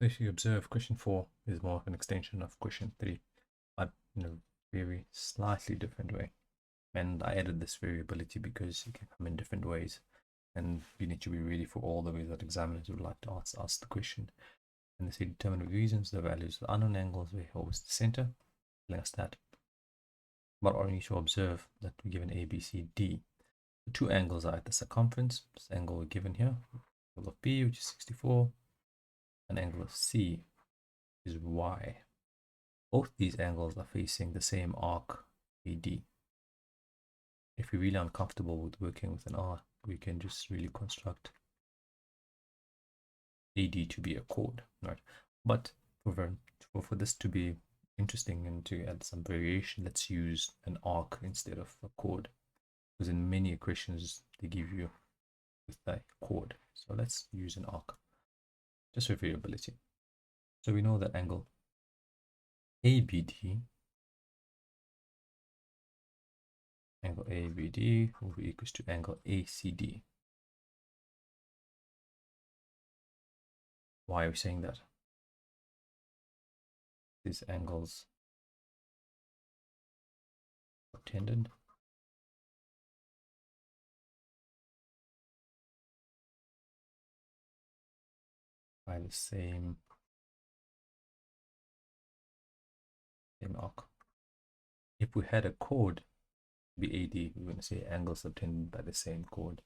So if you observe, question 4 is more of an extension of question 3, but in a very slightly different way. And I added this variability because it can come in different ways, and you need to be ready for all the ways that examiners would like to ask the question. And they say determine with reasons the values of unknown angles where always the center, telling us that. But I need to observe that we're given A, B, C, D. The two angles are at the circumference. This angle we're given here, angle of B, which is 64, and angle of C is Y. Both these angles are facing the same arc, AD. If you're really uncomfortable with working with an arc, we can just really construct AD to be a chord, right? But for this to be interesting and to add some variation, let's use an arc instead of a chord, because in many equations they give you with a chord. So let's use an arc just for variability. So we know that angle ABD, angle ABD will be equal to angle ACD. Why are we saying that? These angles are tended by the same arc. If we had a chord be AD, we're going to say angles obtained by the same chord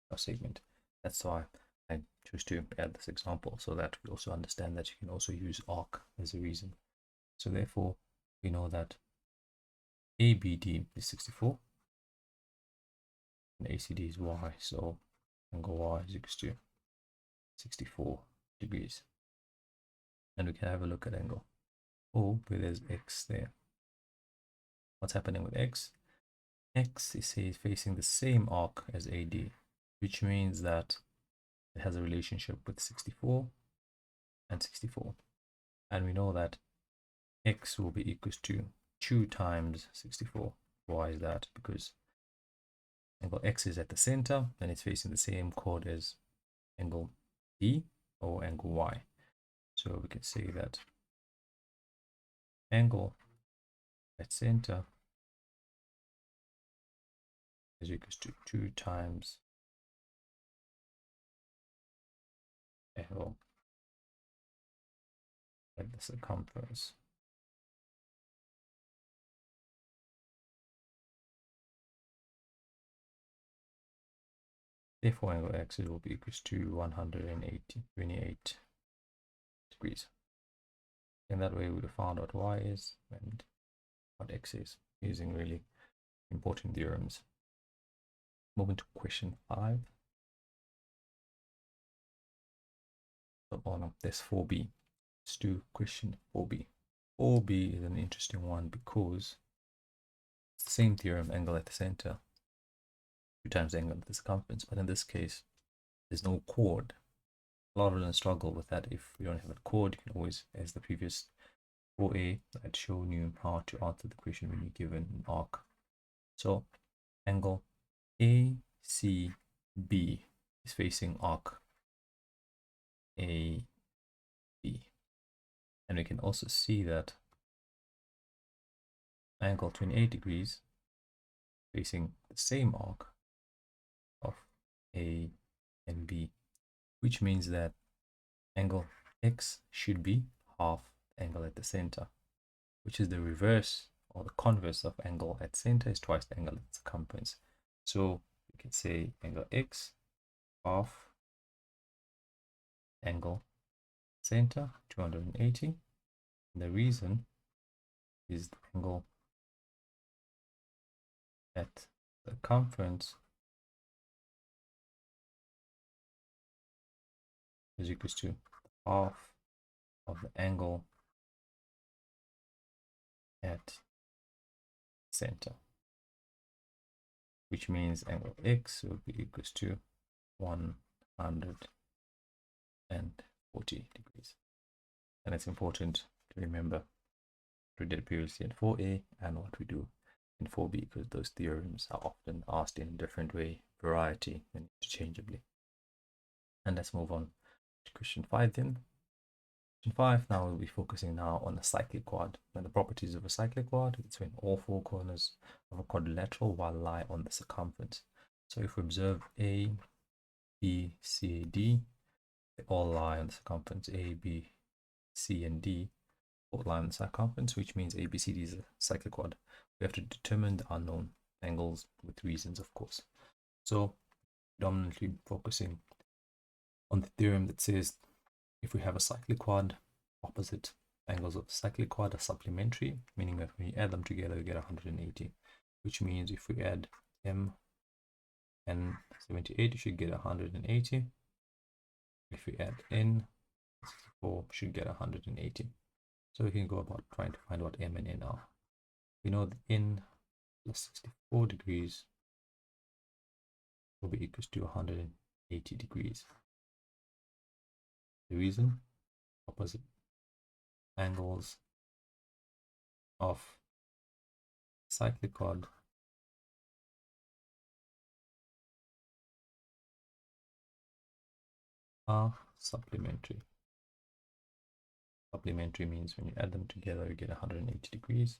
or segment. That's why I choose to add this example, so that we also understand that you can also use arc as a reason. So therefore, we know that ABD is 64 and ACD is Y. So angle Y is equal to 64 degrees. And we can have a look at angle O, where there's X there. What's happening with X? X is facing the same arc as AD, which means that it has a relationship with 64 and 64. And we know that X will be equal to 2 times 64. Why is that? Because angle X is at the center and it's facing the same chord as angle D or angle Y. So we can say that angle at center is equal to 2 times angle at the circumference. Therefore, angle X will be equal to 128 degrees. And that way we would have found what Y is and what X is, using really important theorems. Moving to question 5. So, oh no, there's 4b. Let's do question 4b. 4b is an interesting one because it's the same theorem, angle at the center, 2 times angle at the circumference, but in this case, there's no chord. A lot of them struggle with that. If you don't have a chord, you can always, as the previous 4a, I'd shown you how to answer the question when you're given an arc. So angle ACB is facing arc AB. And we can also see that angle 28 degrees facing the same arc of A and B, which means that angle X should be half the angle at the center, which is the reverse or the converse of angle at center is twice the angle at circumference. So we can say angle X half angle center 280. And the reason is the angle at circumference is equal to half of the angle at center, which means angle X will be equal to 140 degrees. And it's important to remember what we did previously in 4a and what we do in 4b, because those theorems are often asked in a different way, variety, and interchangeably. And let's move on to question 5 then. Question 5, now we'll be focusing now on a cyclic quad. And the properties of a cyclic quad, it's when all four corners of a quadrilateral while lie on the circumference. So if we observe A, B, C, D, they all lie on the circumference. A, B, C, and D all lie on the circumference, which means ABCD is a cyclic quad. We have to determine the unknown angles with reasons, of course. So predominantly focusing on the theorem that says if we have a cyclic quad, opposite angles of the cyclic quad are supplementary, meaning that when you add them together, you get 180, which means if we add M and 78, you should get 180. If we add N, 64, we should get 180. So we can go about trying to find what M and N are. We know that N plus 64 degrees will be equals to 180 degrees. The reason, opposite angles of cyclic quad are supplementary. Supplementary means when you add them together, you get 180 degrees.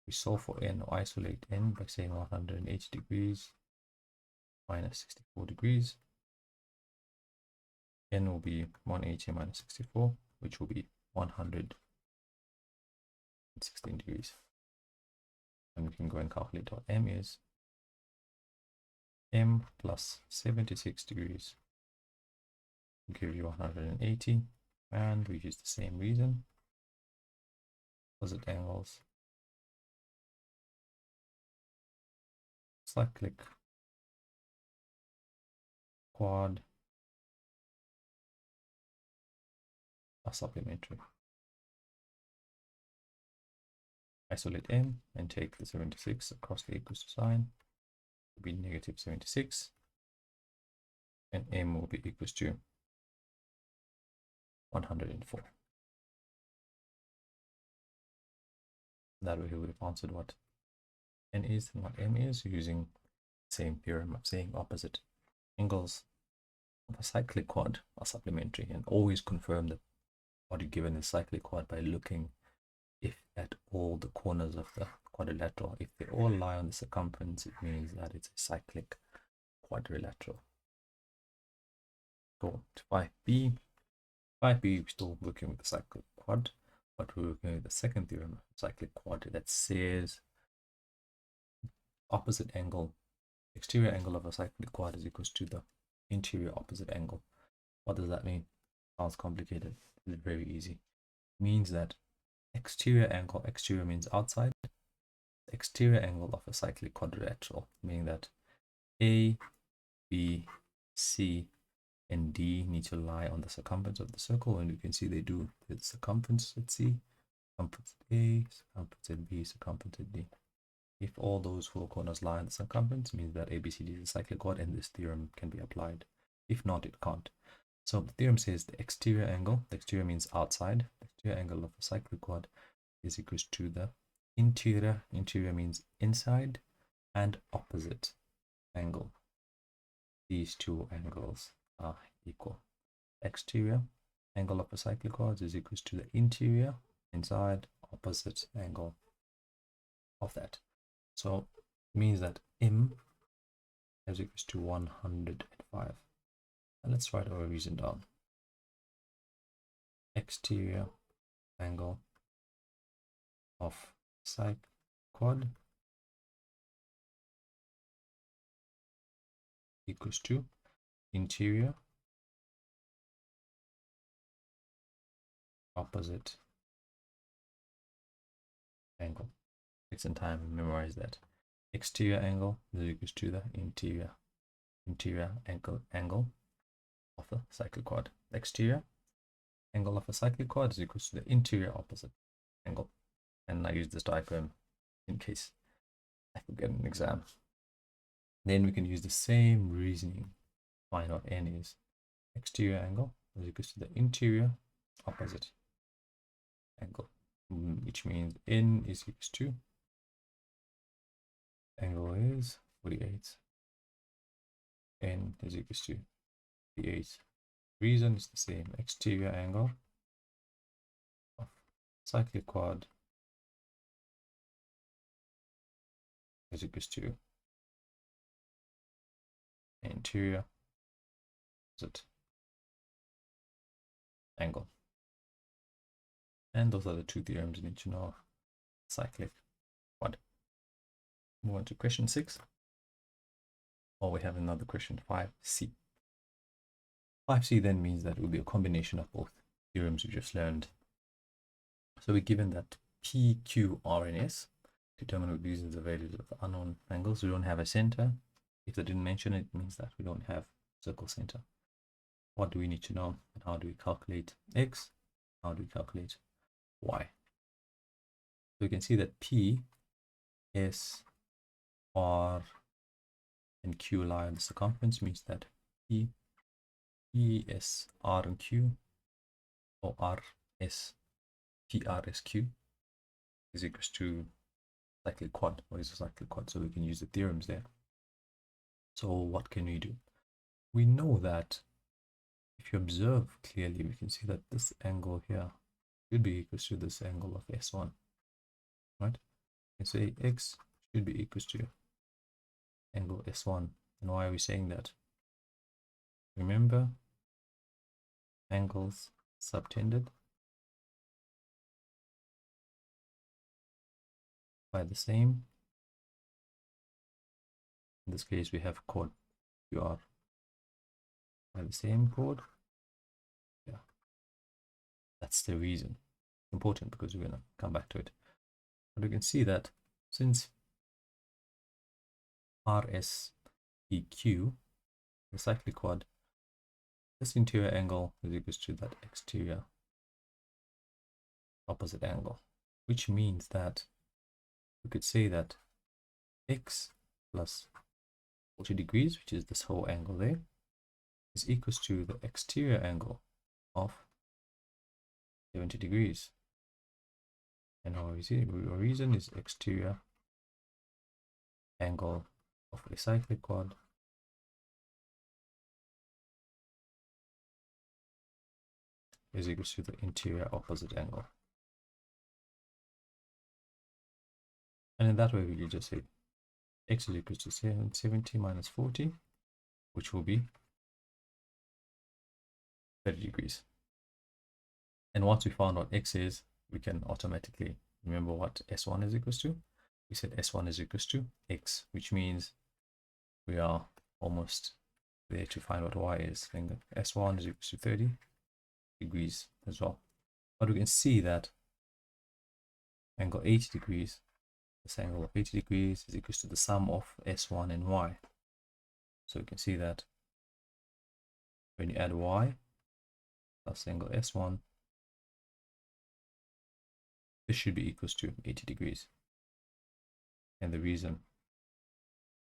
We solve for N or isolate N by saying 180 degrees minus 64 degrees. N will be 180 minus 64, which will be 116 degrees. And we can go and calculate what M is. M plus 76 degrees will give you 180, and we use the same reason. Opposite angles. Cyclic quad are supplementary. Isolate M and take the 76 across the equals to sign. It will be negative 76, and M will be equals to 104. That way we would have answered what N is and what M is using the same theorem of saying opposite angles of a cyclic quad are supplementary, and always confirm that what you given is cyclic quad by looking if at all the corners of the quadrilateral, if they all lie on the circumference, it means that it's a cyclic quadrilateral. Go to 5b. 5b, we're still working with the cyclic quad, but we're working with the second theorem of cyclic quad that says opposite angle, exterior angle of a cyclic quad is equals to the interior opposite angle. What does that mean? Sounds complicated. It's very easy. It means that exterior angle, exterior means outside, exterior angle of a cyclic quadrilateral, meaning that A, B, C, and D need to lie on the circumference of the circle, and you can see they do. The circumference at C, circumference at A, circumference at B, circumference at D. If all those four corners lie on the circumference, it means that ABCD is a cyclic quad, and this theorem can be applied. If not, it can't. So the theorem says the exterior angle, the exterior means outside, the exterior angle of a cyclic quad is equals to the interior, interior means inside, and opposite angle. These two angles are equal. Exterior angle of a cyclic quad is equals to the interior, inside, opposite angle of that. So it means that M is equals to 105. And let's write our reason down. Exterior angle of cyclic quad equals to interior opposite angle. Take some time and memorize that. Exterior angle is equals to the interior angle of the cyclic quad. The exterior angle of a cyclic quad is equals to the interior opposite angle. And I use this diagram in case I forget an exam. Then we can use the same reasoning. Find what N is. Exterior angle is equals to the interior opposite angle, which means N is equals to, angle is 48. N is equals to 48. Reason is the same. Exterior angle cyclic quad is equals to interior opposite angle. And those are the two theorems you need to know. Cyclic quad. Move on to question 6. Or we have another question 5c. 5c then means that it will be a combination of both theorems we just learned. So we're given that P, Q, R, and S determine what these are the values of unknown angles. We don't have a center. If they didn't mention it, it means that we don't have circle center. What do we need to know? And how do we calculate X? How do we calculate Y? So we can see that P, S, R, and Q lie on the circumference, means that P, S, R, and Q, or R, S, P, R, S, Q is equals to cyclic quad. What is a cyclic quad? So we can use the theorems there. So what can we do? We know that if you observe clearly, we can see that this angle here should be equals to this angle of S1, right? And say X should be equals to angle S1. And why are we saying that? Remember, angles subtended by the same. In this case, we have chord QR by the same chord. Yeah, that's the reason. Important because we're going to come back to it. But we can see that since RSEQ, the cyclic quad, this interior angle is equals to that exterior opposite angle, which means that we could say that X plus 40 degrees, which is this whole angle there, is equals to the exterior angle of 70 degrees. And our reason is exterior angle of a cyclic quad is equals to the interior opposite angle. And in that way, we can just say X is equals to 70 minus 40, which will be 30 degrees. And once we found what X is, we can automatically remember what S1 is equals to. We said S1 is equals to X, which means we are almost there to find what Y is. And S1 is equals to 30 degrees as well. But we can see that angle 80 degrees, this angle of 80 degrees is equals to the sum of S1 and Y. So we can see that when you add Y plus angle S1, this should be equals to 80 degrees. And the reason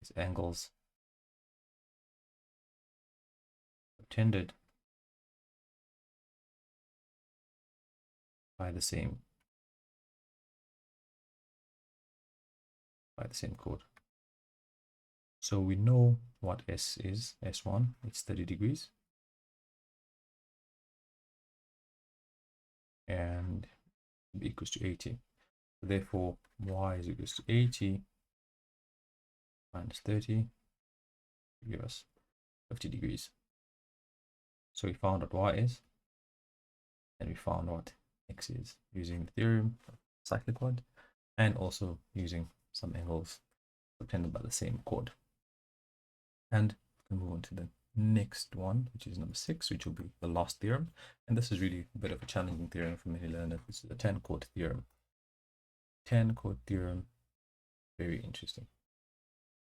is angles subtended by the same chord. So we know what S is. S1, it's 30 degrees. And equals to 80. Therefore, Y is equals to 80 minus 30 to give us 50 degrees. So we found what Y is, and we found what X is using the theorem of cyclic quad, and also using some angles subtended by the same chord. And we can move on to the next one, which is number 6, which will be the last theorem. And this is really a bit of a challenging theorem for many learners. This is the 10 chord theorem. 10 chord theorem, very interesting.